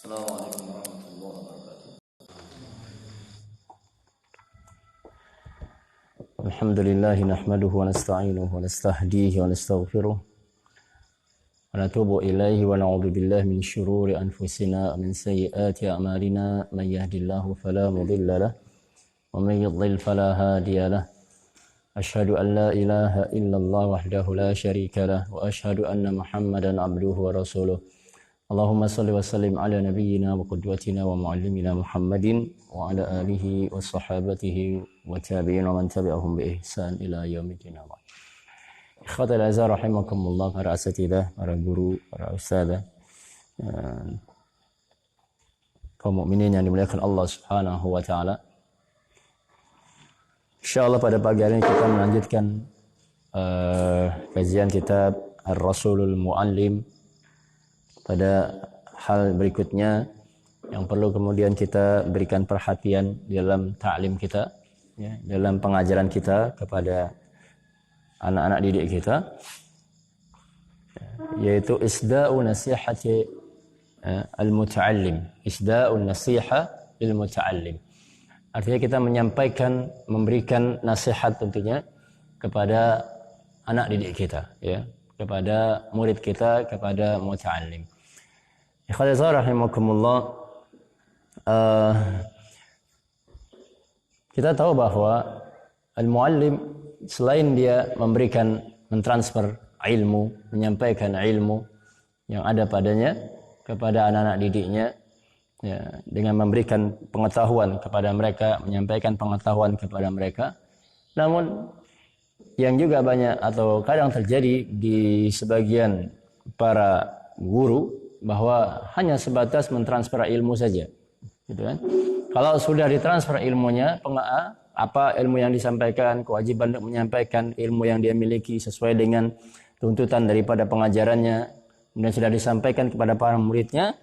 Assalamualaikum warahmatullahi wabarakatuh. Alhamdulillah nahmaduhu wa nasta'inuhu wa nastahdihi wa nastaghfiruh wa natubu ilaihi wa na'udzu billahi min syururi anfusina wa min sayyiati a'malina man yahdihillahu fala mudilla lahu wa man yudlil fala hadiya lahu. Asyhadu an la ilaha illallah wahdahu la syarika lahu wa asyhadu anna Muhammadan abduhu wa rasuluh. Allahumma salli wa sallim ala nabiyyina wa qudwatina wa muallimina Muhammadin wa ala alihi wa sahabatihi wa tabi'in wa man tabi'ahum bi ihsan ila yaumiddin. Ikhwatal azhar rahimakumullah, para asatidzah, para guru, para ustadzah, kaum mukminin yang dimuliakan Allah Subhanahu wa taala. Insyaallah pada pagi hari ini kita melanjutkan kajian kitab Ar-Rasulul Muallim. Pada hal berikutnya yang perlu kemudian kita berikan perhatian dalam ta'lim kita, ya, dalam pengajaran kita kepada anak-anak didik kita, yaitu isda'u nasihati al-muta'allim, isda'u nasiha lil muta'allim. Artinya kita menyampaikan, memberikan nasihat tentunya kepada anak didik kita, ya, kepada murid kita, kepada muta'allim. Ikhwatidzar rahimakumullah, kita tahu bahwa al-muallim selain dia memberikan, mentransfer ilmu, menyampaikan ilmu yang ada padanya kepada anak-anak didiknya, ya, dengan memberikan pengetahuan kepada mereka, menyampaikan pengetahuan kepada mereka. Namun yang juga banyak atau kadang terjadi di sebagian para guru bahwa hanya sebatas mentransfer ilmu saja, gitu kan? Kalau sudah ditransfer ilmunya, apa ilmu yang disampaikan, kewajiban untuk menyampaikan ilmu yang dia miliki sesuai dengan tuntutan daripada pengajarannya, kemudian sudah disampaikan kepada para muridnya,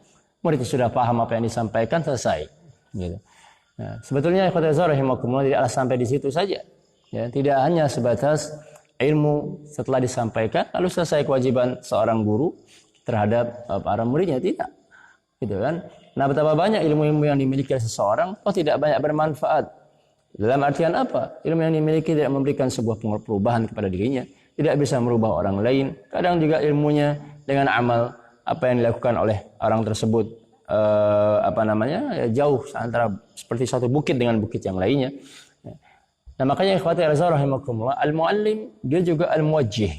murid sudah paham apa yang disampaikan, selesai, gitu. Nah, sebetulnya ikhwatidzar rahimakumullah tidaklah sampai di situ saja, ya, tidak hanya sebatas ilmu setelah disampaikan lalu selesai kewajiban seorang guru terhadap para muridnya, tidak, gitu kan? Nah, betapa banyak ilmu-ilmu yang dimiliki oleh seseorang tidak banyak bermanfaat. Dalam artian apa? Ilmu yang dimiliki tidak memberikan sebuah perubahan kepada dirinya, tidak bisa merubah orang lain. Kadang juga ilmunya dengan amal apa yang dilakukan oleh orang tersebut jauh antara seperti satu bukit dengan bukit yang lainnya. Nah, makanya ikhwati rahimakumullah, al-muallim dia juga al-muwajjih,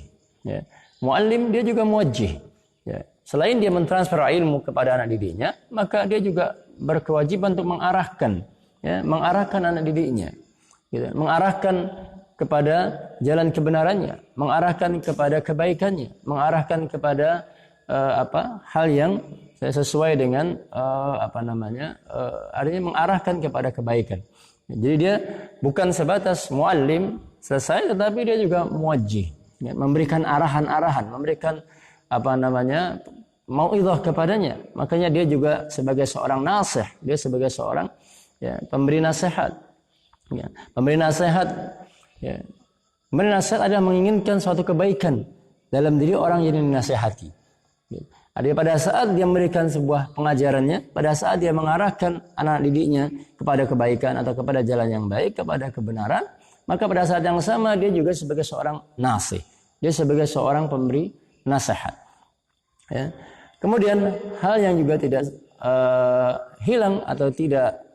ya. Muallim dia juga muwajjih, ya. Selain dia mentransfer ilmu kepada anak didiknya, maka dia juga berkewajiban untuk mengarahkan, ya, mengarahkan anak didiknya, gitu. Mengarahkan kepada jalan kebenarannya, mengarahkan kepada kebaikannya, mengarahkan kepada hal yang sesuai dengan artinya mengarahkan kepada kebaikan. Jadi dia bukan sebatas muallim selesai, tetapi dia juga muwajjih, ya, memberikan arahan-arahan, memberikan mau'izah kepadanya. Makanya dia juga sebagai seorang nasih, dia sebagai seorang, ya, pemberi nasihat, ya. Pemberi nasihat, ya. Pemberi nasihat adalah menginginkan suatu kebaikan dalam diri orang yang dinasihati, ya. Ada pada saat dia memberikan sebuah pengajarannya, pada saat dia mengarahkan anak didiknya kepada kebaikan atau kepada jalan yang baik, kepada kebenaran, maka pada saat yang sama dia juga sebagai seorang nasih, dia sebagai seorang pemberi nasihat, ya. Kemudian hal yang juga tidak hilang atau tidak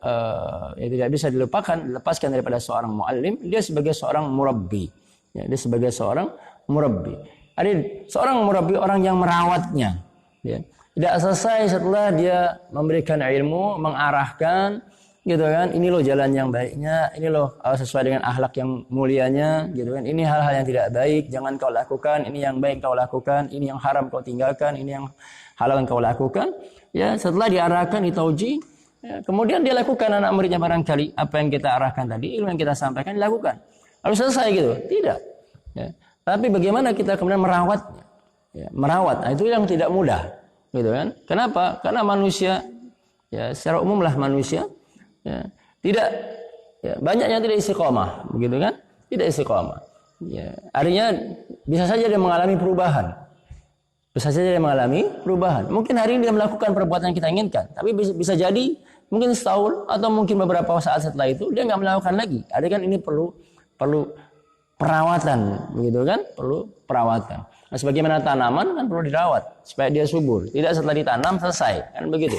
bisa dilepaskan daripada seorang muallim, dia sebagai seorang murabbi, ya, dia sebagai seorang murabbi. Ada seorang murabbi, orang yang merawatnya, ya. Tidak selesai setelah dia memberikan ilmu, mengarahkan, gitu kan, ini loh jalan yang baiknya, ini loh sesuai dengan akhlak yang mulianya, gitu kan, ini hal-hal yang tidak baik jangan kau lakukan, ini yang baik kau lakukan, ini yang haram kau tinggalkan, ini yang halal kau lakukan, ya. Setelah diarahkan, ditauji, ya, kemudian dia lakukan, anak muridnya barangkali apa yang kita arahkan tadi, ilmu yang kita sampaikan dilakukan, lalu selesai, gitu, tidak, ya. Tapi bagaimana kita kemudian merawatnya, ya, merawat, nah, itu yang tidak mudah, gitu kan. Kenapa? Karena manusia, ya, secara umum lah manusia, ya, tidak, ya, banyak yang tidak istiqomah, begitu kan? Tidak istiqomah, ya. Artinya bisa saja dia mengalami perubahan Bisa saja dia mengalami perubahan. Mungkin hari ini dia melakukan perbuatan yang kita inginkan, tapi bisa jadi mungkin setahun atau mungkin beberapa saat setelah itu dia nggak melakukan lagi. Ada kan ini perlu perawatan, begitu kan? Perlu perawatan. Nah, sebagaimana tanaman kan perlu dirawat supaya dia subur. Tidak setelah ditanam selesai, kan begitu.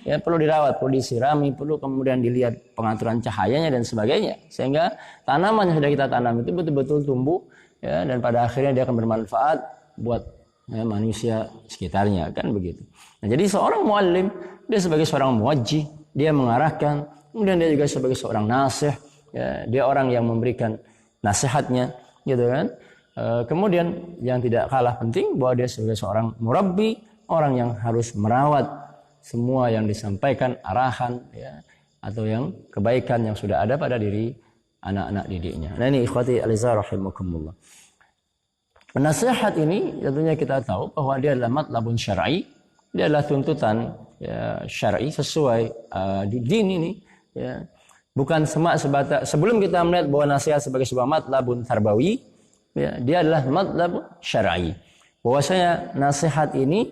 Ya, perlu dirawat, perlu disirami, perlu kemudian dilihat pengaturan cahayanya dan sebagainya. Sehingga tanaman yang sudah kita tanam itu betul-betul tumbuh, ya, dan pada akhirnya dia akan bermanfaat buat manusia sekitarnya, kan begitu. Nah, jadi seorang muallim, dia sebagai seorang muwajjih, dia mengarahkan, kemudian dia juga sebagai seorang nasih, ya, dia orang yang memberikan nasihatnya, gitu kan. Kemudian yang tidak kalah penting bahwa dia sebagai seorang murabbi, orang yang harus merawat semua yang disampaikan, arahan, ya, atau yang kebaikan yang sudah ada pada diri anak-anak didiknya. Nah, ini ikhwati alizah rahimakumullah. Nasihat ini tentunya kita tahu bahwa dia adalah matlabun syar'i, dia adalah tuntutan, ya, syar'i sesuai din ini, ya. Bukan sebatas sebelum kita melihat bahwa nasihat sebagai sebuah matlabun tarbawi, ya, dia adalah matlabun syar'i. Bahwasanya nasihat ini,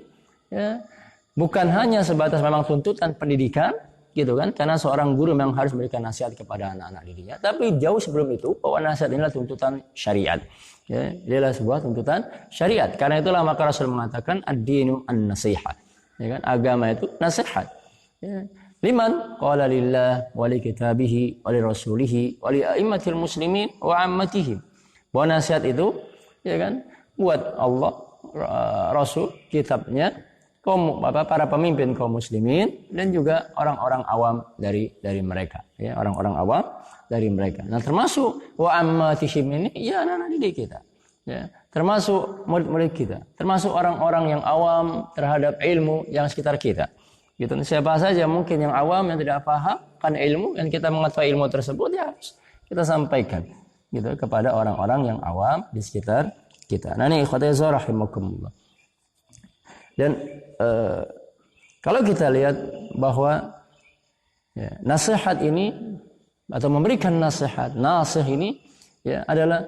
ya, bukan hanya sebatas memang tuntutan pendidikan, gitu kan? Karena seorang guru memang harus memberikan nasihat kepada anak-anak didiknya. Tapi jauh sebelum itu, bahwa nasihat inilah tuntutan syariat. Ya, dia adalah sebuah tuntutan syariat. Karena itulah maka Rasul mengatakan ad-dinu an-nasihat. Ya kan? Agama itu nasihat. Ya. Liman qala lillah wa li kitabihi wa li rasulihi wa li a'immatil muslimin wa ammatihim. Bahwa nasihat itu, ya kan, buat Allah, Rasul, kitabnya, para pemimpin kaum muslimin, dan juga orang-orang awam dari mereka, ya, orang-orang awam dari mereka. Nah, termasuk wa ammatihim ini, ya, anak-anak didik kita, ya, termasuk murid-murid kita, termasuk orang-orang yang awam terhadap ilmu yang sekitar kita. Gitu. Siapa saja mungkin yang awam yang tidak paham kan ilmu, yang kita mengetahui ilmu tersebut, ya harus kita sampaikan, gitu, kepada orang-orang yang awam di sekitar kita. Nah, ini ikhwati rahimakumullah. Dan kalau kita lihat bahwa, ya, nasihat ini atau memberikan nasihat, nasih ini, ya, adalah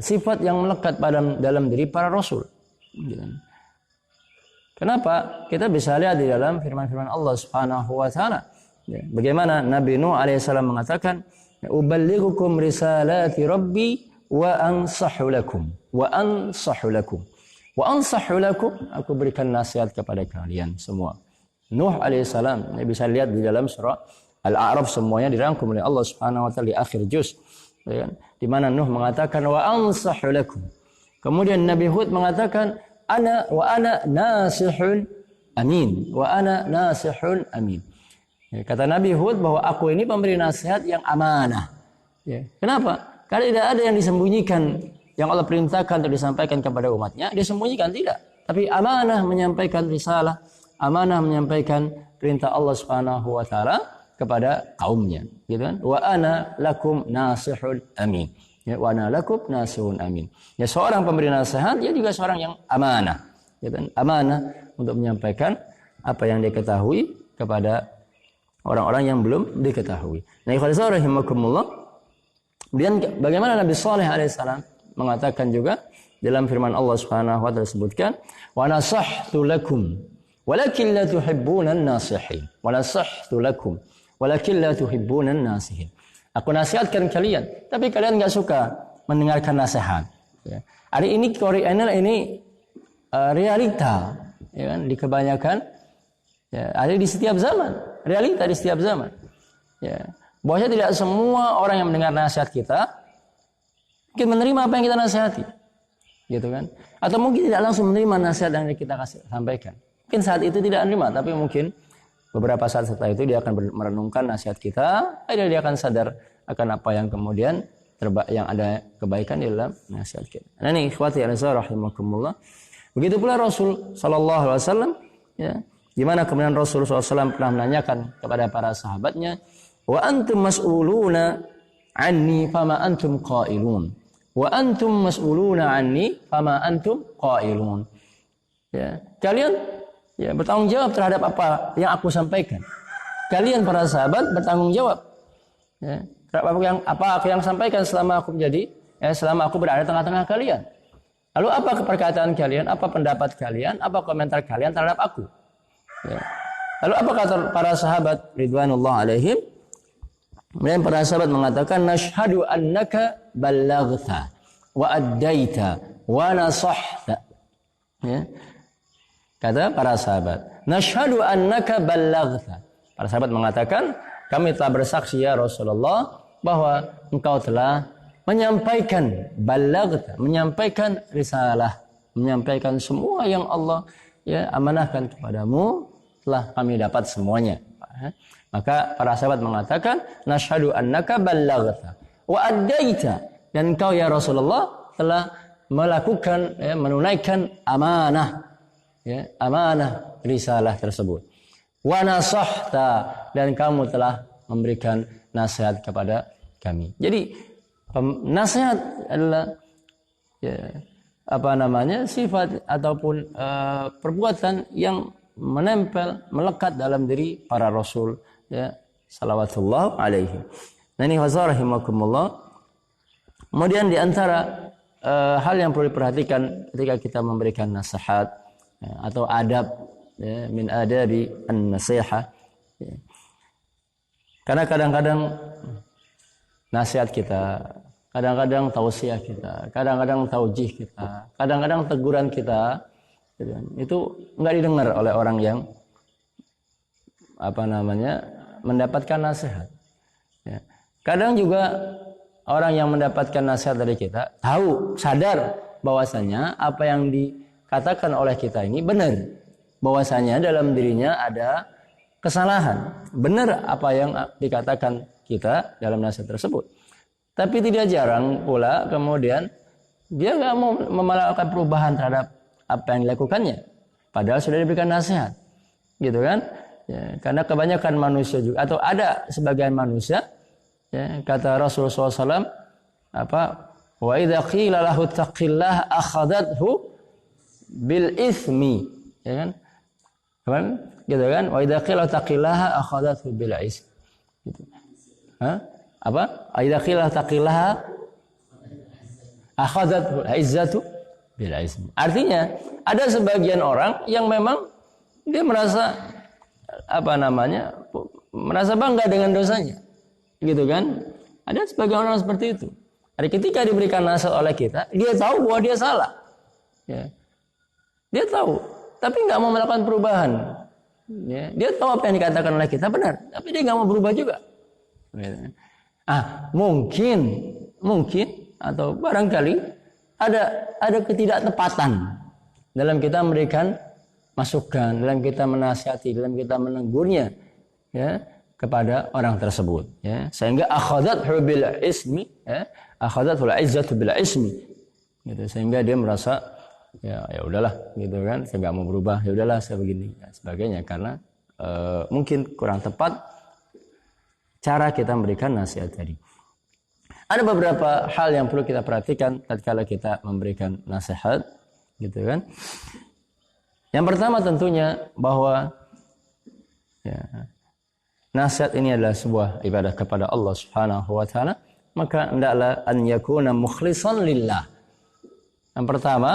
sifat yang melekat dalam diri para rasul. Gitu. Kenapa? Kita bisa lihat di dalam firman-firman Allah Subhanahu wa taala. Ya, bagaimana Nabi Nuh alaihissalam mengatakan, "Uballighukum risalati rabbi wa ansahu lakum." Wa ansahu lakum. Wa ansahu lakum, aku berikan nasihat kepada kalian semua. Nuh alaihissalam, Anda bisa lihat di dalam surah Al-A'raf, semuanya dirangkum oleh Allah Subhanahu wa taala di akhir juz. Ya, di mana Nuh mengatakan wa ansahu lakum. Kemudian Nabi Hud mengatakan ana nasihun amin. Wa ana nasihun amin. Ya, kata Nabi Hud bahwa aku ini pemberi nasihat yang amanah. Ya, kenapa? Karena tidak ada yang disembunyikan yang Allah perintahkan untuk disampaikan kepada umatnya, dia sembunyikan, tidak. Tapi amanah menyampaikan risalah, amanah menyampaikan perintah Allah Subhanahu wa taala kepada kaumnya, gitu kan? Wa ana lakum nasihul amin. Ya, wa ana lakum nasihun amin. Ya, seorang pemberi nasihat, dia juga seorang yang amanah, gitu kan? Amanah untuk menyampaikan apa yang dia ketahui kepada orang-orang yang belum diketahui. Nah, ikhwan rahimakumullah. Kemudian bagaimana Nabi Saleh alaihissalam mengatakan juga dalam firman Allah Subhanahu wa taala disebutkan, wa nasahtu lakum walakin la tuhibbuna an-nasihin. Wa nasahtu lakum walakin la tuhibbuna an-nasihin. Aku nasihatkan kalian, tapi kalian enggak suka mendengarkan nasihat. Ya. Hari ini ini realita, ya kan, di kebanyakan, ya, ada di setiap zaman, realita di setiap zaman. Ya. Bahwasanya tidak semua orang yang mendengar nasihat kita mungkin menerima apa yang kita nasihati, gitu kan? Atau mungkin tidak langsung menerima nasihat yang kita sampaikan. Mungkin saat itu tidak menerima, tapi mungkin beberapa saat setelah itu dia akan merenungkan nasihat kita, akhirnya dia akan sadar akan apa yang kemudian yang ada kebaikan di dalam nasihat kita. Nah, ini ikhwati rahimakumullah. Begitu pula Rasul sallallahu alaihi wasallam, ya, di mana kemudian Rasul sallallahu alaihi wasallam pernah menanyakan kepada para sahabatnya, "Wa antum mas'uluna anni fama antum qailun." Wa antum mas'uluna anni fama antum qailun. Ya, kalian, ya, bertanggung jawab terhadap apa yang aku sampaikan. Kalian para sahabat bertanggung jawab, ya, terhadap apa yang sampaikan selama aku berada di tengah-tengah kalian. Lalu apa perkataan kalian, apa pendapat kalian, apa komentar kalian terhadap aku? Ya. Lalu apa kata para sahabat ridwanullah alaihim? Kemudian para sahabat mengatakan, nashhadu annaka ballaghta wa addaita wa nasahta. Ya. Kata para sahabat, nashhadu annaka ballaghta. Para sahabat mengatakan, kami telah bersaksi ya Rasulullah bahwa engkau telah menyampaikan ballaghta, menyampaikan risalah, menyampaikan semua yang Allah ya amanahkan kepadamu, telah kami dapat semuanya. Maka para sahabat mengatakan, nashhadu annaka ballaghta wa addaita, dan engkau ya Rasulullah telah melakukan ya, menunaikan amanah ya, amanah risalah tersebut. Wa nasahta, dan kamu telah memberikan nasihat kepada kami. Jadi nasihat adalah ya, apa namanya, sifat ataupun perbuatan yang menempel, melekat dalam diri para rasul ya, salawatullah alaihi. Nah ini rahimakumullah. Kemudian di antara hal yang perlu diperhatikan ketika kita memberikan nasihat ya, atau adab ya, min adabi an-nasihah ya. Karena kadang-kadang nasihat kita, kadang-kadang tausiah kita, kadang-kadang taujih kita, kadang-kadang teguran kita itu enggak didengar oleh orang yang apa namanya mendapatkan nasihat. Ya. Kadang juga orang yang mendapatkan nasihat dari kita tahu, sadar bahwasanya apa yang dikatakan oleh kita ini benar, bahwasanya dalam dirinya ada kesalahan, benar apa yang dikatakan kita dalam nasihat tersebut. Tapi tidak jarang pula kemudian dia nggak mau melakukan perubahan terhadap apa yang dilakukannya, padahal sudah diberikan nasihat, gitu kan? Ya, karena kebanyakan manusia juga, atau ada sebagian manusia, ya, kata Rasulullah SAW, apa? Wa idza qila lahu taqillah akhadathu bil ithmi, ya kan? Kan? Gitu kan? Wa idza qila taqillaha akhadathu bil ism. Gitu. Hah? Apa? Wa idza qila taqillaha akhadathu izzatu bil ism. Artinya, ada sebagian orang yang memang dia merasa apa namanya? Merasa bangga dengan dosanya. Gitu kan? Ada sebagian orang seperti itu. Jadi ketika diberikan nasihat oleh kita, dia tahu bahwa dia salah. Ya. Dia tahu, tapi nggak mau melakukan perubahan. Ya. Dia tahu apa yang dikatakan oleh kita benar, tapi dia nggak mau berubah juga. Mungkin atau barangkali ada ketidaktepatan dalam kita memberikan masukan, dalam kita menasihati, dalam kita menegurnya, ya, kepada orang tersebut, ya, sehingga akhadathu bil ismi, ya, akhadathu al izzatu bil ismi, gitu, sehingga dia merasa ya udahlah, gitu kan, saya nggak mau berubah, ya udahlah saya begini, ya, sebagainya, karena mungkin kurang tepat cara kita memberikan nasihat tadi. Ada beberapa hal yang perlu kita perhatikan tatkala kita memberikan nasihat, gitu kan. Yang pertama tentunya bahwa ya, nasihat ini adalah sebuah ibadah kepada Allah Subhanahu wa taala, maka hendaklah an yakuna mukhlishan lillah. Yang pertama,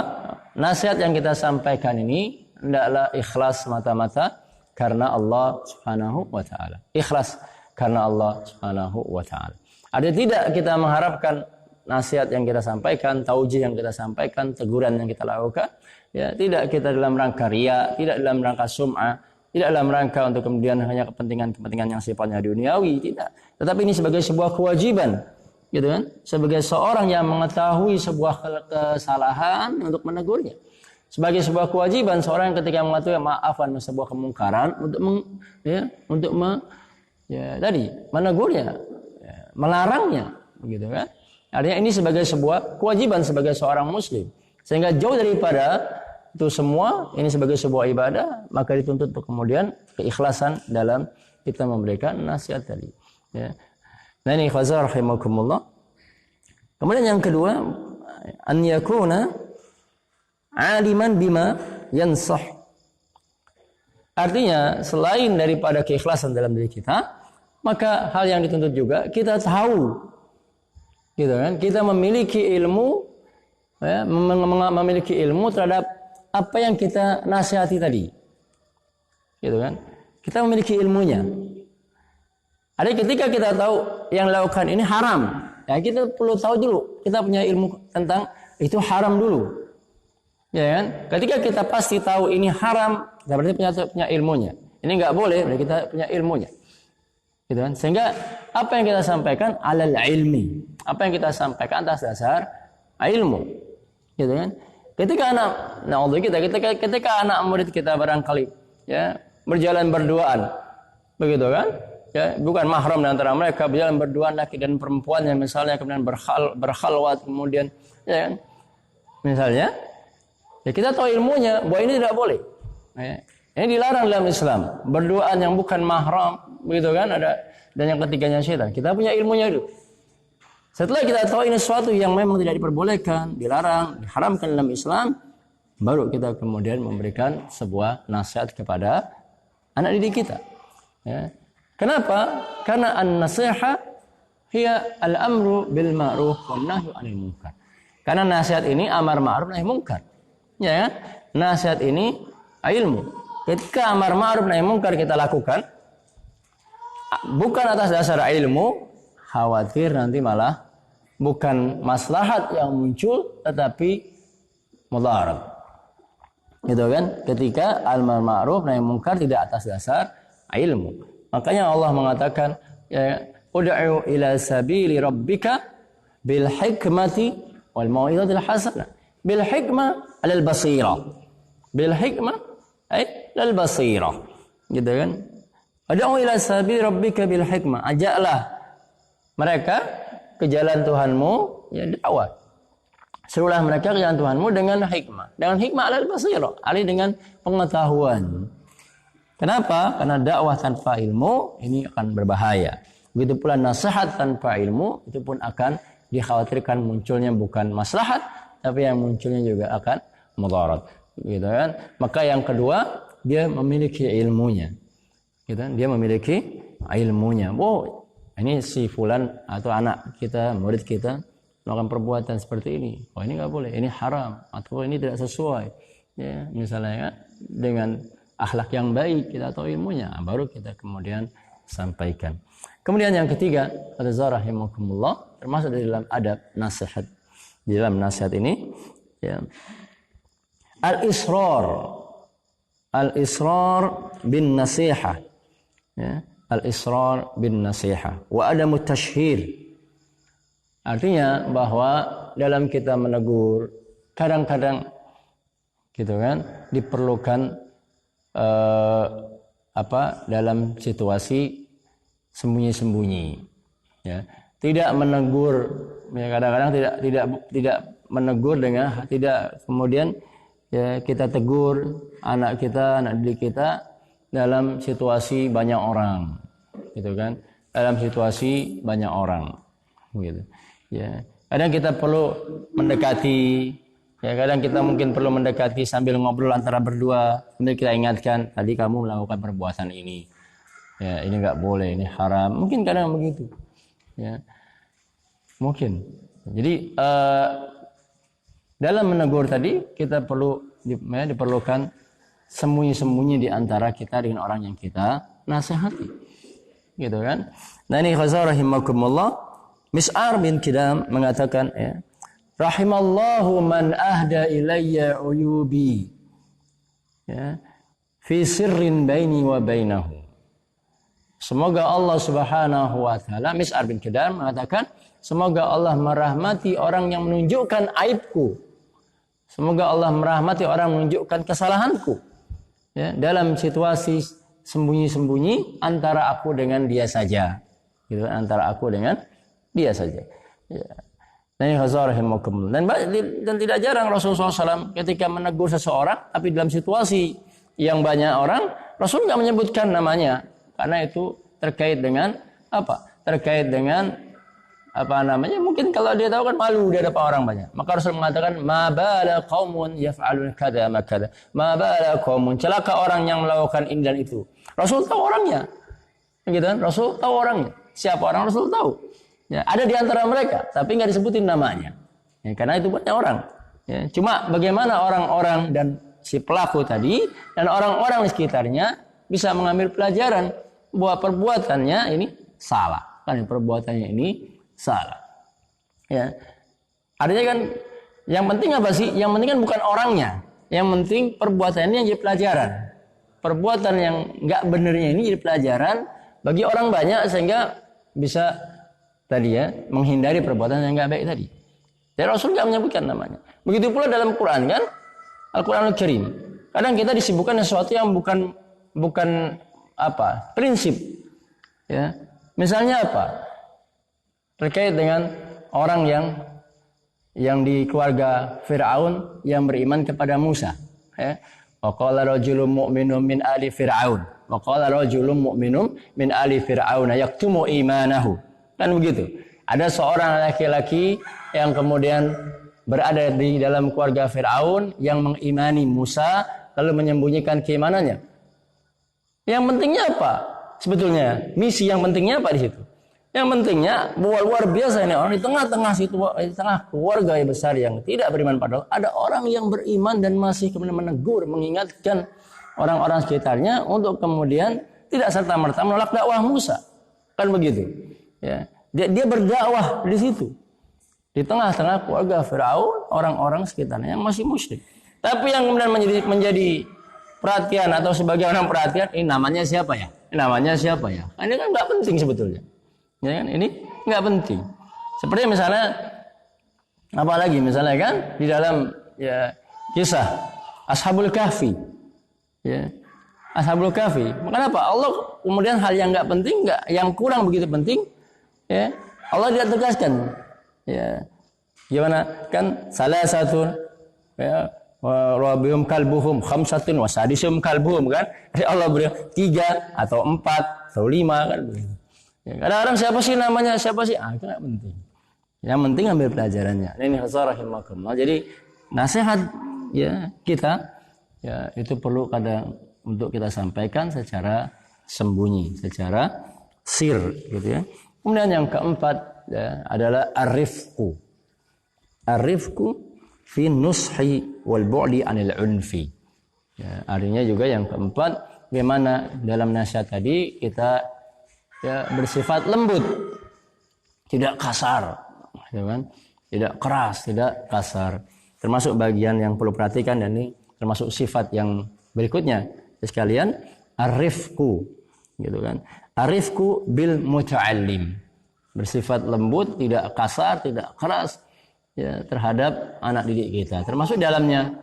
nasihat yang kita sampaikan ini hendaklah ikhlas semata-mata karena Allah Subhanahu wa taala. Ikhlas karena Allah Subhanahu wa taala. Ada tidak kita mengharapkan nasihat yang kita sampaikan, taujih yang kita sampaikan, teguran yang kita lakukan, ya, tidak kita dalam rangka riya, tidak dalam rangka sum'ah, tidak dalam rangka untuk kemudian hanya kepentingan-kepentingan yang sifatnya duniawi, tidak. Tetapi ini sebagai sebuah kewajiban, gitu kan? Sebagai seorang yang mengetahui sebuah kesalahan untuk menegurnya. Sebagai sebuah kewajiban seorang yang ketika mengetahui maafan sebuah kemungkaran untuk menegurnya, ya, melarangnya, gitu kan? Artinya ini sebagai sebuah kewajiban sebagai seorang muslim. Sehingga jauh daripada itu semua, ini sebagai sebuah ibadah, maka dituntut untuk kemudian keikhlasan dalam kita memberikan nasihat tadi. Ya. Nah ini khazar rahimakumullah. Kemudian yang kedua, an yakuna aliman bima yansah. Artinya selain daripada keikhlasan dalam diri kita, maka hal yang dituntut juga kita tahu, gitu kan? Kita memiliki ilmu ya, memiliki ilmu terhadap apa yang kita nasihati tadi. Gitu kan? Kita memiliki ilmunya. Ada ketika kita tahu yang lakukan ini haram, ya kita perlu tahu dulu. Kita punya ilmu tentang itu haram dulu. Ya kan? Ketika kita pasti tahu ini haram, kita berarti punya ilmunya. Ini enggak boleh, berarti kita punya ilmunya. Gitu kan? Sehingga apa yang kita sampaikan alal ilmi. Apa yang kita sampaikan atas dasar ilmu. Gitu kan? Ketika anak murid kita barangkali ya berjalan berduaan. Begitu kan? Ya, bukan mahram di antara mereka, berjalan berduaan laki dan perempuan yang misalnya kemudian berkhalwat kemudian ya kan? Misalnya ya kita tahu ilmunya bahwa ini tidak boleh. Ya. Ini dilarang dalam Islam. Berduaan yang bukan mahram, begitu kan? Ada dan yang ketiganya syaitan. Kita punya ilmunya dulu. Setelah kita tahu ini sesuatu yang memang tidak diperbolehkan, dilarang, diharamkan dalam Islam, baru kita kemudian memberikan sebuah nasihat kepada anak didik kita. Ya. Kenapa? Karena an-nasiha hiya al-amru bil ma'ruf wan nahyu 'anil munkar. Karena nasihat ini amar ma'ruf nahi munkar. Ya kan? Nasihat ini ilmu. Ketika amar ma'ruf nahi munkar kita lakukan bukan atas dasar ilmu, khawatir nanti malah bukan maslahat yang muncul tetapi mudarat. Gitu kan? Ketika amar ma'ruf nahi munkar tidak atas dasar ilmu. Makanya Allah mengatakan ya ud'u ila sabili rabbika bil hikmati wal mau'izatil hasanah. Bil hikmah alal basirah. Bil hikmah ay lal basirah. Gitu kan? Ud'u ila sabili rabbika bil hikmah. Ajaklah mereka ke jalan Tuhanmu ya dakwah. Serulah mereka ke jalan Tuhanmu dengan hikmah. Dengan hikmah alal basirah, alih dengan pengetahuan. Kenapa? Karena dakwah tanpa ilmu ini akan berbahaya. Begitu pula nasihat tanpa ilmu itu pun akan dikhawatirkan munculnya bukan maslahat, tapi yang munculnya juga akan mudarat. Gitu kan? Maka yang kedua, dia memiliki ilmunya. Gitu kan? Dia memiliki ilmunya. Oh, ini si fulan atau anak kita, murid kita melakukan perbuatan seperti ini. Oh, ini enggak boleh, ini haram atau ini tidak sesuai. Ya, misalnya dengan akhlak yang baik kita tahu ilmunya, baru kita kemudian sampaikan. Kemudian yang ketiga, rahimakumullah, termasuk di dalam adab nasihat. Di dalam nasihat ini ya, al-israr bin nasiha. Ya, al-israr bin nasiha wa adamu tashhir. Artinya bahwa dalam kita menegur kadang-kadang gitu kan diperlukan dalam situasi sembunyi-sembunyi ya, tidak menegur ya, kadang-kadang tidak menegur dengan tidak kemudian ya, kita tegur anak kita, anak didik kita dalam situasi banyak orang gitu kan, dalam situasi banyak orang gitu ya. Kadang kita perlu mendekati. Ya, kadang kita mungkin perlu mendekati sambil ngobrol antara berdua. Kemudian kita ingatkan, tadi kamu melakukan perbuatan ini. Ya, ini enggak boleh, ini haram. Mungkin kadang begitu. Ya. Mungkin. Jadi dalam menegur tadi kita perlu diperlukan sembunyi-sembunyi di antara kita dengan orang yang kita nasihati. Gitu kan? Nah, ini khazar rahimakumullah, Mis'ar bin Kidam mengatakan ya, rahimallahu man ahda ilayya uyubi ya fi sirrin baini wa bainahu. Semoga Allah Subhanahu wa taala, Mis'ar bin Kidam mengatakan, semoga Allah merahmati orang yang menunjukkan aibku. Semoga Allah merahmati orang yang menunjukkan kesalahanku. Ya, dalam situasi sembunyi-sembunyi antara aku dengan dia saja. Gitu, antara aku dengan dia saja. Ya. Dan tidak jarang Rasulullah SAW ketika menegur seseorang, tapi dalam situasi yang banyak orang, Rasul nggak menyebutkan namanya, karena itu terkait dengan apa? Terkait dengan apa namanya? Mungkin kalau dia tahu kan malu di hadapan orang banyak. Maka Rasul mengatakan, ma bala qaumun yaf'alun kada ma kada. Ma bala qaumun, celaka orang yang melakukan ini dan itu. Rasul tahu orangnya. Gitu kan? Rasul tahu orangnya. Siapa orang Rasul tahu. Ya, ada di antara mereka, tapi nggak disebutin namanya. Ya, karena itu banyak orang. Ya, cuma bagaimana orang-orang dan si pelaku tadi dan orang-orang di sekitarnya bisa mengambil pelajaran bahwa perbuatannya ini salah. Kan perbuatannya ini salah. Ya. Artinya kan yang penting apa sih? Yang penting kan bukan orangnya. Yang penting perbuatannya yang jadi pelajaran. Perbuatan yang nggak benernya ini jadi pelajaran bagi orang banyak sehingga bisa tadi ya menghindari perbuatan yang nggak baik tadi. Dan Rasul nggak menyebutkan namanya. Begitu pula dalam Quran kan, Al-Quranul Karim. Kadang kita disibukkan sesuatu yang bukan apa prinsip. Ya, misalnya apa? Terkait dengan orang yang di keluarga Fir'aun yang beriman kepada Musa. Ya. Wa qala rajulun mu'minun min ali Fir'aun. Wa qala rajulun mu'minun min ali Fir'aun yaktumu imanahu. Kan begitu. Ada seorang laki-laki yang kemudian berada di dalam keluarga Fir'aun yang mengimani Musa lalu menyembunyikan keimanannya. Yang pentingnya apa? Sebetulnya misi yang pentingnya apa di situ? Yang pentingnya bahwa luar biasa ini orang di tengah-tengah di tengah keluarga yang besar yang tidak beriman pada Allah, ada orang yang beriman dan masih kemudian menegur, mengingatkan orang-orang sekitarnya untuk kemudian tidak serta-merta menolak dakwah Musa. Kan begitu. Ya. Dia berdakwah di situ. Di tengah-tengah keluarga Firaun, orang-orang sekitarnya yang masih musyrik. Tapi yang kemudian menjadi perhatian atau sebagai orang perhatian, ini namanya siapa ya? Ini namanya siapa ya? Ini kan nggak penting sebetulnya. Ya kan? Ini nggak penting. Seperti misalnya, apalagi misalnya kan di dalam ya kisah Ashabul Kahfi. Ya. Ashabul Kahfi. Kenapa? Allah kemudian hal yang nggak penting, yang kurang begitu penting, ya Allah tidak tegaskan. Ya, gimana kan salah satu ya Rabbihum kalbuhum khamsatun wa sadisum kalbuhum kan. Jadi Allah beri 3 atau 4 atau 5 kan. Ya, kadang-kadang siapa sih namanya siapa sih? Itu enggak penting. Yang penting ambil pelajarannya. Ini rahimakumullah. Jadi nasihat ya kita ya itu perlu kadang untuk kita sampaikan secara sembunyi, secara sir gitu ya. Kemudian yang keempat ya, adalah ar-rifqu. Ar-rifqu fi nushi wal bu'di anil unfi. Ya, artinya juga yang keempat, bagaimana dalam nasihat tadi kita ya bersifat lembut, tidak kasar, ya kan? Tidak keras, tidak kasar. Termasuk bagian yang perlu perhatikan dan ini termasuk sifat yang berikutnya. Sekalian ar-rifqu, gitu kan? Ar-rifqu bil muta'allim. Bersifat lembut, tidak kasar, tidak keras ya, terhadap anak didik kita. Termasuk dalamnya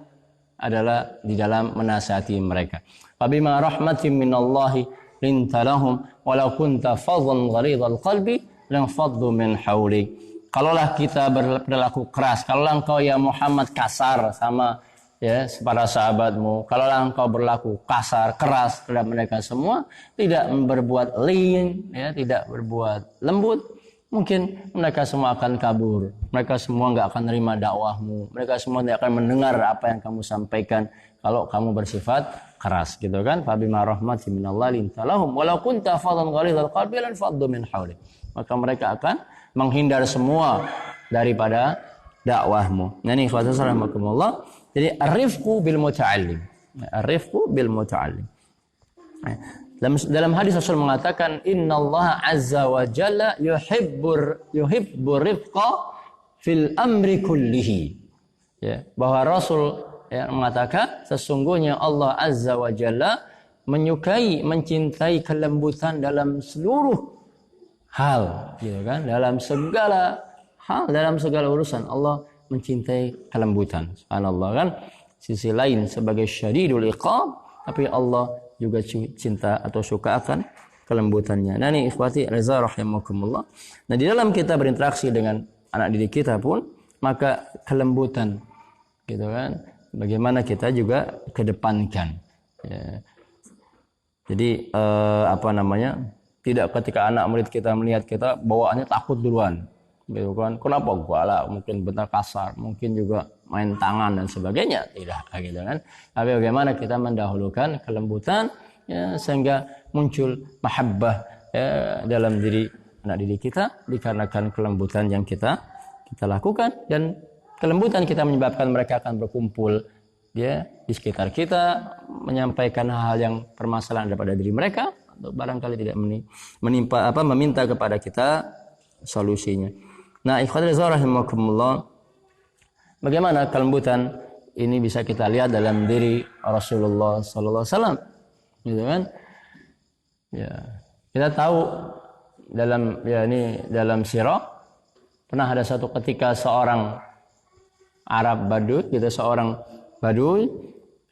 adalah di dalam menasihati mereka. Fabima rahmatin minallahi linta lahum walau kunta fadhan ghalidhal qalbi lam faddu min haulik. Kalaulah kita berlaku keras, kalaulah engkau ya Muhammad kasar sama ya para sahabatmu, kalaulah engkau berlaku kasar, keras terhadap mereka semua, tidak berbuat lin, ya, tidak berbuat lembut, mungkin mereka semua akan kabur. Mereka semua enggak akan terima dakwahmu. Mereka semua tidak akan mendengar apa yang kamu sampaikan kalau kamu bersifat keras, gitu kan? Fabima rahmatin minallahi linta lahum walau kunta fadhan ghalidhal qalbi lan faddu min haulik. Maka mereka akan menghindar semua daripada dakwahmu. Nah, ini ikhwatan rahimakumullah. Jadi ar-rifqu bil muta'allim. Ar-rifqu bil muta'allim. Dalam hadis Rasul mengatakan innallaha azza wa jalla yuhibbur rifqa fil amri kullihi. Ya, bahwa Rasul ya, mengatakan sesungguhnya Allah azza wa jalla menyukai, mencintai kelembutan dalam seluruh hal, gitu kan? Dalam segala hal, dalam segala urusan Allah mencintai kelembutan. Subhanallah kan. Sisi lain sebagai syadidul iqab, tapi Allah juga cinta atau suka akan kelembutannya. Nah ini ikhwati reza rahimakumullah. Nah di dalam kita berinteraksi dengan anak didik kita pun, maka kelembutan, gitu kan? Bagaimana kita juga kedepankan. Ya. Jadi tidak ketika anak murid kita melihat kita bawaannya takut duluan, gitu kan? Kenapa gua lah? Mungkin benar kasar, mungkin juga main tangan dan sebagainya, tidak, gitu kan? Tapi bagaimana kita mendahulukan kelembutan, ya, sehingga muncul mahabbah ya, dalam diri anak didik kita dikarenakan kelembutan yang kita lakukan dan kelembutan kita menyebabkan mereka akan berkumpul ya di sekitar kita, menyampaikan hal yang permasalahan daripada diri mereka, atau barangkali tidak meminta kepada kita solusinya. Nah, ikhwatul rahimakumullah, bagaimana kelembutan ini bisa kita lihat dalam diri Rasulullah sallallahu alaihi wasallam, gitu kan? Ya, kita tahu dalam sirah pernah ada satu ketika seorang Arab Badui, seorang Badui,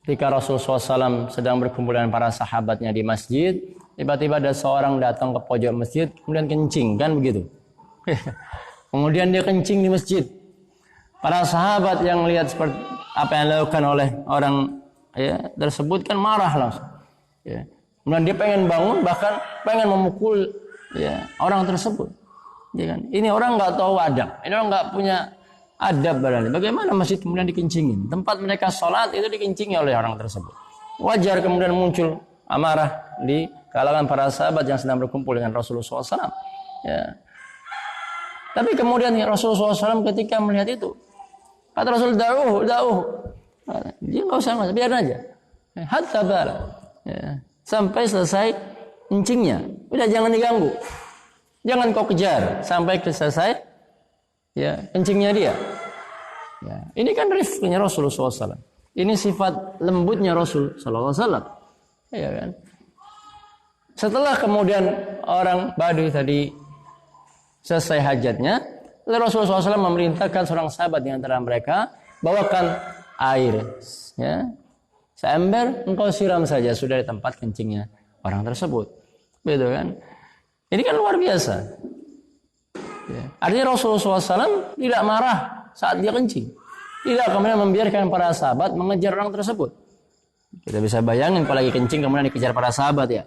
ketika Rasulullah SAW sedang berkumpul dengan para sahabatnya di masjid, tiba-tiba ada seorang datang ke pojok masjid, kemudian kencing, kan begitu. Kemudian dia kencing di masjid. Para sahabat yang lihat seperti apa yang dilakukan oleh orang ya, tersebut kan marah langsung. Ya. Kemudian dia pengen bangun, bahkan pengen memukul ya, orang tersebut. Ya kan? Ini orang nggak tahu adab, ini orang nggak punya adab barangkali. Bagaimana masjid kemudian dikencingin? Tempat mereka sholat itu dikencingi oleh orang tersebut. Wajar kemudian muncul amarah di kalangan para sahabat yang sedang berkumpul dengan Rasulullah SAW. Ya. Tapi kemudian Rasulullah SAW ketika melihat itu, kata Rasul, dauh. Dia nggak usah masuk, biar aja. Hatta bala. Ya. Sampai selesai kencingnya. Udah jangan diganggu. Jangan kau kejar sampai selesai ya kencingnya dia. Ya, ini kan rifqnya Rasulullah SAW. Ini sifat lembutnya Rasul SAW. Ya kan. Setelah kemudian orang Badui tadi selesai hajatnya, Rasulullah SAW memerintahkan seorang sahabat di antara mereka, bawakan air. Ya, seember engkau siram saja sudah di tempat kencingnya orang tersebut. Betul kan? Ini kan luar biasa. Ya. Artinya Rasulullah SAW tidak marah saat dia kencing. Tidak kemudian membiarkan para sahabat mengejar orang tersebut. Kita bisa bayangin kalau lagi kencing kemudian dikejar para sahabat ya.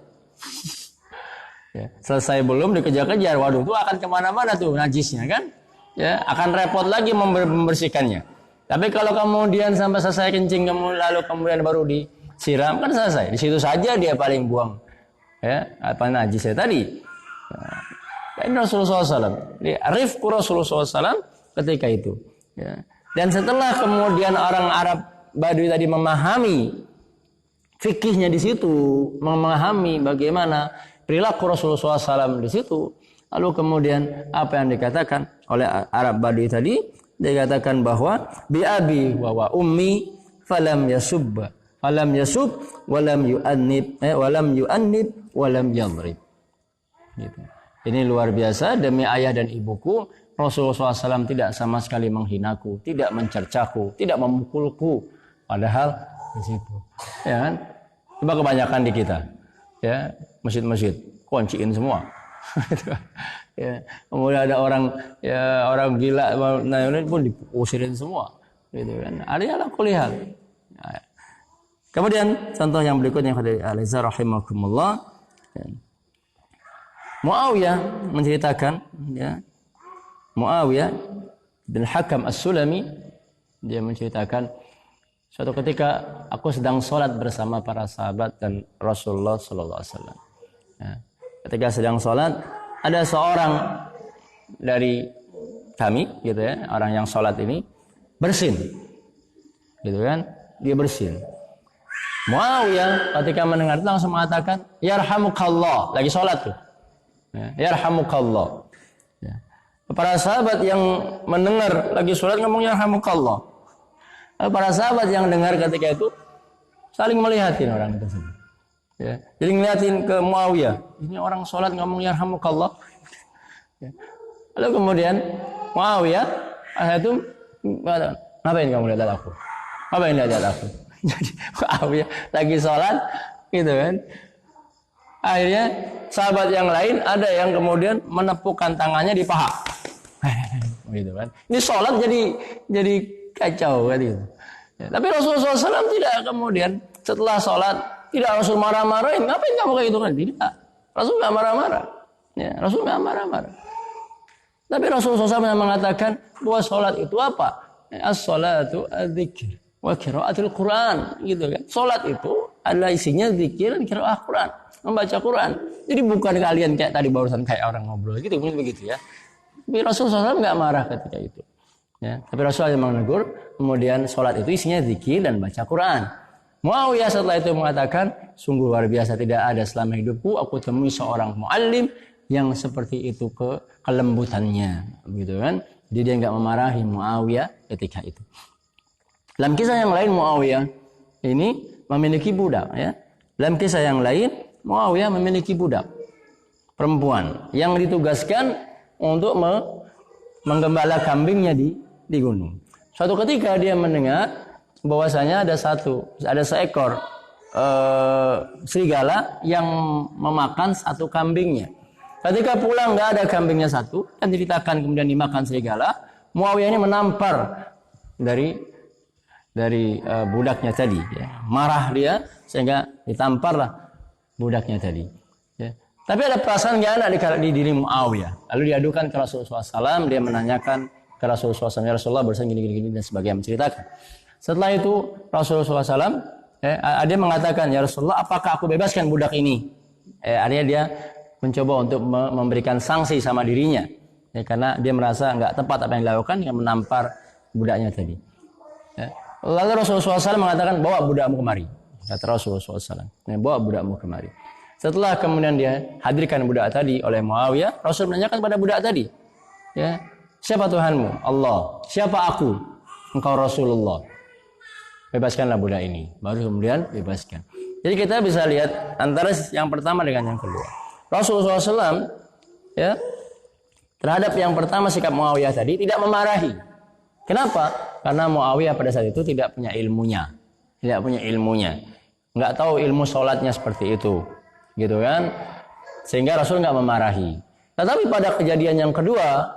Ya. Selesai belum dikejar-kejar. Waduh, itu akan kemana-mana tuh najisnya kan. Ya, akan repot lagi membersihkannya. Tapi kalau kemudian sampai selesai kencing lalu kemudian baru disiram kan selesai. Di situ saja dia paling buang ya apa najisnya tadi. Ini Rasulullah SAW. Rifqu Rasulullah SAW ketika itu. Ya. Dan setelah kemudian orang Arab Badui tadi memahami fikihnya di situ, memahami bagaimana perilaku Rasulullah SAW di situ, lalu kemudian apa yang dikatakan oleh Arab Badui tadi, dikatakan bahwa bi abi wa ummi falam yasub walam yu'annib walam yadrib. Gitu. Ini luar biasa, demi ayah dan ibuku Rasulullah SAW tidak sama sekali menghinaku, tidak mencercaku, tidak memukulku. Padahal di situ, ya kan? Coba kebanyakan di kita, ya masjid-masjid kunciin semua. Ya, kemudian ada orang gila, nah ini pun diusirin semua, gitu kan? Ada lah kuliah. Kemudian contoh yang berikutnya dari Aliza rahimakumullah. Muawiyah menceritakan, ya, Muawiyah bin Hakam As-Sulami, dia menceritakan suatu ketika aku sedang sholat bersama para sahabat dan Rasulullah Sallallahu Alaihi Wasallam. Ya, ketika sedang sholat, ada seorang dari kami, gitu ya, orang yang sholat ini bersin, gitu kan, dia bersin. Muawiyah ketika mendengar itu langsung mengatakan, yarhamukallah, lagi sholat tuh. Yarhamukallah. Ya. Para sahabat yang mendengar lagi sholat ngomong yarhamukallah. Para sahabat yang dengar ketika itu saling melihatin orang itu. Ya. Jadi ngeliatin ke Muawiyah. Ini orang sholat ngomong yarhamukallah. Ya. Lalu kemudian Muawiyah itu ngapain kamu lihat aku? Ngapain lihat aku? Jadi Muawiyah lagi sholat gitu kan. Akhirnya sahabat yang lain ada yang kemudian menepukkan tangannya di paha, gitu kan? Ini sholat jadi kacau kan gitu. Ya, tapi Rasulullah SAW tidak kemudian setelah sholat tidak Rasul marah-marahin. Ngapain kamu kayak gitu kan? Tidak. Rasul nggak marah-marah. Ya, Rasul nggak marah-marah. Tapi Rasulullah SAW mengatakan bahwa sholat itu apa? As-sholatu adzikr wa qiraatul Quran, gitu kan? Sholat itu adalah isinya zikir dan qiraah Quran. Membaca Quran. Jadi bukan kalian kayak tadi barusan kayak orang ngobrol gitu, mungkin begitu ya. Tapi Rasulullah SAW nggak marah ketika itu. Ya, tapi Rasul menegur, kemudian sholat itu isinya zikir dan baca Quran. Muawiyah setelah itu mengatakan, sungguh luar biasa, tidak ada selama hidupku aku temui seorang muallim yang seperti itu kelembutannya, begitu kan? Jadi dia nggak memarahi Muawiyah ketika itu. Dalam kisah yang lain Muawiyah ini memiliki budak, ya. Dalam kisah yang lain Muawiyah memiliki budak perempuan yang ditugaskan untuk menggembala kambingnya di gunung. Suatu ketika dia mendengar bahwasanya ada seekor serigala yang memakan satu kambingnya. Ketika pulang nggak ada kambingnya satu, dan diceritakan kemudian dimakan serigala, Muawiyah ini menampar dari budaknya tadi. Ya. Marah dia sehingga ditamparlah budaknya tadi. Ya. Tapi ada perasaan nggak enak di diri Muawiyah. Lalu diadukan ke Rasulullah SAW, dia menanyakan ke Rasulullah SAW, ya Rasulullah barusan gini dan sebagainya menceritakan. Setelah itu Rasulullah SAW dia mengatakan, ya Rasulullah apakah aku bebaskan budak ini? Artinya dia mencoba untuk memberikan sanksi sama dirinya, ya, karena dia merasa nggak tepat apa yang dilakukan dengan menampar budaknya tadi. Ya. Lalu Rasulullah SAW mengatakan, bawa budakmu kemari. Kata Rasulullah SAW, bawa budakmu kemari. Setelah kemudian dia hadirkan budak tadi oleh Muawiyah, Rasul menanyakan pada budak tadi, ya, siapa Tuhanmu? Allah. Siapa aku? Engkau Rasulullah. Bebaskanlah budak ini. Baru kemudian bebaskan. Jadi kita bisa lihat antara yang pertama dengan yang kedua. Rasulullah SAW, ya, terhadap yang pertama sikap Muawiyah tadi tidak memarahi. Kenapa? Karena Muawiyah pada saat itu tidak punya ilmunya. Tidak punya ilmunya. Nggak tahu ilmu sholatnya seperti itu. Gitu kan? Sehingga Rasul nggak memarahi. Tetapi pada kejadian yang kedua,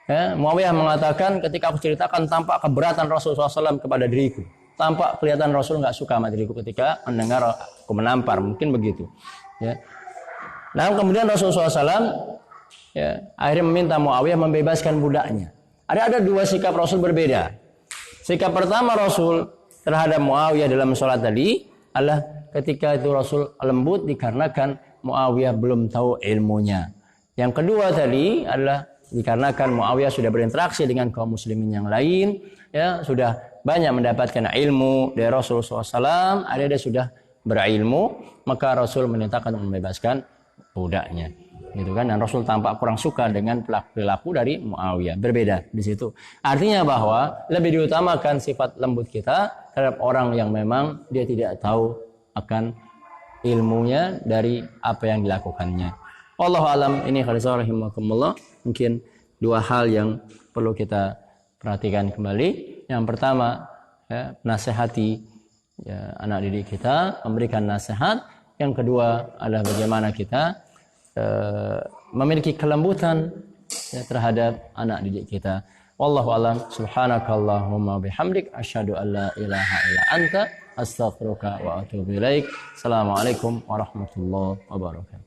ya, Muawiyah mengatakan ketika aku ceritakan tampak keberatan Rasulullah SAW kepada diriku. Tampak kelihatan Rasul nggak suka sama diriku ketika mendengar aku menampar. Mungkin begitu. Ya. Nah kemudian Rasulullah SAW ya, akhirnya meminta Muawiyah membebaskan budaknya. Ada dua sikap Rasul berbeda. Sikap pertama Rasul terhadap Muawiyah dalam sholat tadi adalah ketika itu Rasul lembut dikarenakan Muawiyah belum tahu ilmunya. Yang kedua tadi adalah dikarenakan Muawiyah sudah berinteraksi dengan kaum muslimin yang lain, ya, sudah banyak mendapatkan ilmu dari Rasulullah SAW, dia sudah berilmu, maka Rasul menyatakan untuk membebaskan budaknya. Gitu kan, dan Rasul tampak kurang suka dengan perilaku dari Muawiyah, berbeda di situ. Artinya bahwa lebih diutamakan sifat lembut kita terhadap orang yang memang dia tidak tahu akan ilmunya dari apa yang dilakukannya. Wallahu alam. Ini khalisah rahimakumullah. Mungkin dua hal yang perlu kita perhatikan kembali. Yang pertama, ya, nasihati ya, anak didik kita, memberikan nasihat. Yang kedua adalah bagaimana kita memiliki kelembutan ya, terhadap anak didik kita. Wallahu alam. Subhanakallahumma bihamdik asyhadu an la ilaha illa anta astaghfiruka wa atubu ilaik. Assalamualaikum warahmatullahi wabarakatuh.